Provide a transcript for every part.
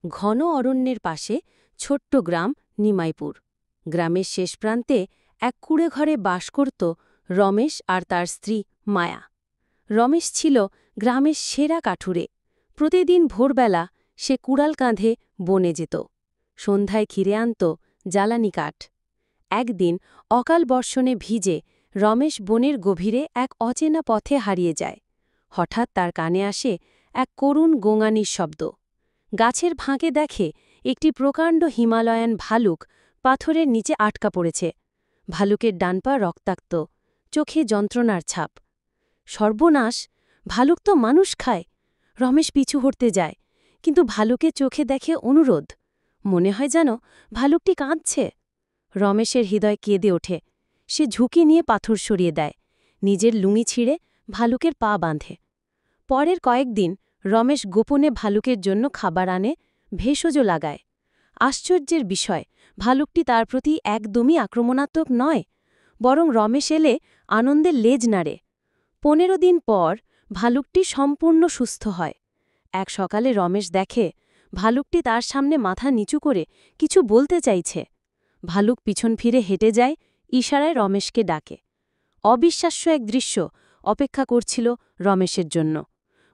ঘন অরণ্যের পাশে ছোট্ট গ্রাম নিমাইপুর। গ্রামের শেষ প্রান্তে এক কুঁড়ে ঘরে বাস করত রমেশ আর তার স্ত্রী মায়া। রমেশ ছিল গ্রামের সেরা কাঠুরে। প্রতিদিন ভোরবেলা সে কুড়াল কাঁধে বনে যেত। সন্ধ্যায় ঘিরে আনত জ্বালানি কাঠ। একদিন অকাল বর্ষণে ভিজে রমেশ বনের গভীরে এক অচেনা পথে হারিয়ে যায়। হঠাৎ তার কানে আসে এক করুণ গোঙানির শব্দ। গাছের ফাঁকে দেখে একটি প্রকাণ্ড হিমালয়ান ভালুক পাথরের নিচে আটকা পড়েছে। ভালুকের ডান পা রক্তাক্ত, চোখে যন্ত্রণার ছাপ। সর্বনাশ, ভালুক তো মানুষ খায়। রমেশ পিছু হটতে যায়, কিন্তু ভালুকের চোখে দেখে অনুরোধ। মনে হয় যেন ভালুকটি কাঁদছে। রমেশের হৃদয় কেঁদে ওঠে। সে ঝুঁকি নিয়ে পাথর সরিয়ে দেয়, নিজের লুঙি ছিঁড়ে ভালুকের পা বাঁধে। পরের কয়েকদিন রমেশ গোপনে ভালুকের জন্য খাবার আনে, ভেষজ লাগায়। আশ্চর্যের বিষয়, ভালুকটি তার প্রতি একদমই আক্রমণাত্মক নয়, বরং রমেশ এলে আনন্দে লেজ নাড়ে। 15 দিন পর ভালুকটি সম্পূর্ণ সুস্থ হয়। এক সকালে রমেশ দেখে ভালুকটি তার সামনে মাথা নিচু করে কিছু বলতে চাইছে। ভালুক পিছন ফিরে হেঁটে যায়, ইশারায় রমেশকে ডাকে। অবিশ্বাস্য এক দৃশ্য অপেক্ষা করছিল রমেশের জন্য।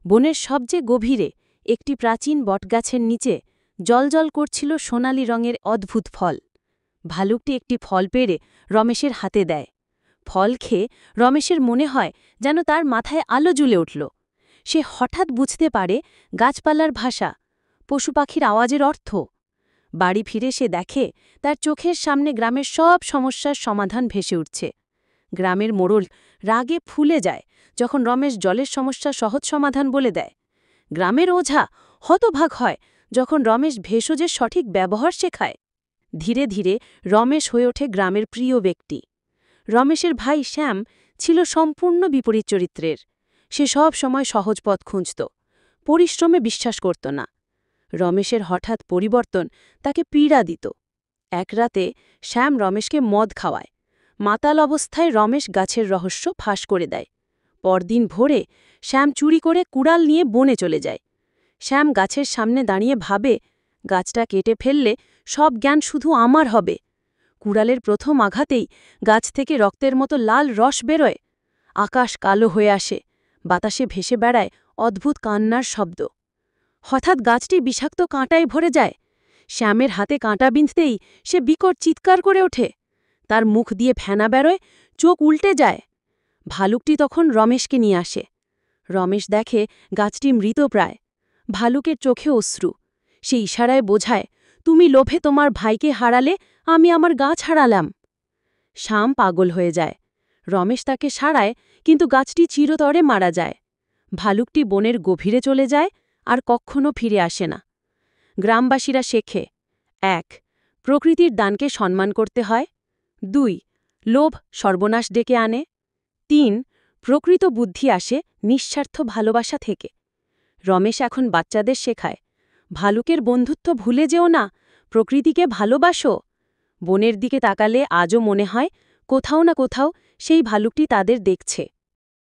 বনের সবচেয়ে গভীরে একটি প্রাচীন বটগাছের নিচে জ্বলজ্বল করছিল সোনালি রঙের অদ্ভুত ফল। ভালুকটি একটি ফল পেড়ে রমেশের হাতে দেয়। ফল খেয়ে রমেশের মনে হয় যেন তার মাথায় আলো জ্বলে উঠল। সে হঠাৎ বুঝতে পারে গাছপালার ভাষা, পশুপাখির আওয়াজের অর্থ। বাড়ি ফিরে সে দেখে তার চোখের সামনে গ্রামের সব সমস্যার সমাধান ভেসে উঠছে। গ্রামের মোড়ল রাগে ফুলে যায় যখন রমেশ জলের সমস্যা সহজ সমাধান বলে দেয়। গ্রামের ওঝা হতভাগ হয় যখন রমেশ ভেষজের সঠিক ব্যবহার শেখায়। ধীরে ধীরে রমেশ হয়ে ওঠে গ্রামের প্রিয় ব্যক্তি। রমেশের ভাই শ্যাম ছিল সম্পূর্ণ বিপরীত চরিত্রের। সে সব সময় সহজ পথ খুঁজত, পরিশ্রমে বিশ্বাস করত না। রমেশের হঠাৎ পরিবর্তন তাকে পীড়া দিত। এক রাতে শ্যাম রমেশকে মদ খাওয়ায়। মাতাল অবস্থায় রমেশ গাছের রহস্য ফাঁস করে দেয়। পরদিন ভোরে শ্যাম চুরি করে কুড়াল নিয়ে বনে চলে যায়। শ্যাম গাছের সামনে দাঁড়িয়ে ভাবে, গাছটা কেটে ফেললে সব জ্ঞান শুধু আমার হবে। কুড়ালের প্রথম আঘাতেই গাছ থেকে রক্তের মতো লাল রস বেরোয়। আকাশ কালো হয়ে আসে, বাতাসে ভেসে বেড়ায় অদ্ভুত কান্নার শব্দ। হঠাৎ গাছটি বিষাক্ত কাঁটায় ভরে যায়। শ্যামের হাতে কাঁটা বিঁধতেই সে বিকট চিৎকার করে ওঠে। তার মুখ দিয়ে ফেনা বেরোয়, চোখ উল্টে যায়। ভালুকটি তখন রমেশকে নিয়ে আসে। রমেশ দেখে গাছটি মৃতপ্রায়। ভালুকের চোখে অশ্রু। সে ইশারায় বোঝায়, তুমি লোভে তোমার ভাইকে হারালে, আমি আমার গাছ হারালাম। শ্যাম পাগল হয়ে যায়। রমেশ তাকে সারায়, কিন্তু গাছটি চিরতরে মারা যায়। ভালুকটি বনের গভীরে চলে যায়, আর কখনো ফিরে আসে না। গ্রামবাসীরা শেখে: 1. প্রকৃতির দানকে সম্মান করতে হয়। 2. লোভ সর্বনাশ ডেকে আনে। 3. প্রকৃত বুদ্ধি আসে নিঃস্বার্থ ভালোবাসা থেকে। রমেশ এখন বাচ্চাদের শেখায়, ভালুকের বন্ধুত্ব ভুলে যেও না, প্রকৃতিকে ভালোবাসো। বনের দিকে তাকালে আজও মনে হয় কোথাও না কোথাও সেই ভালুকটি তাদের দেখছে।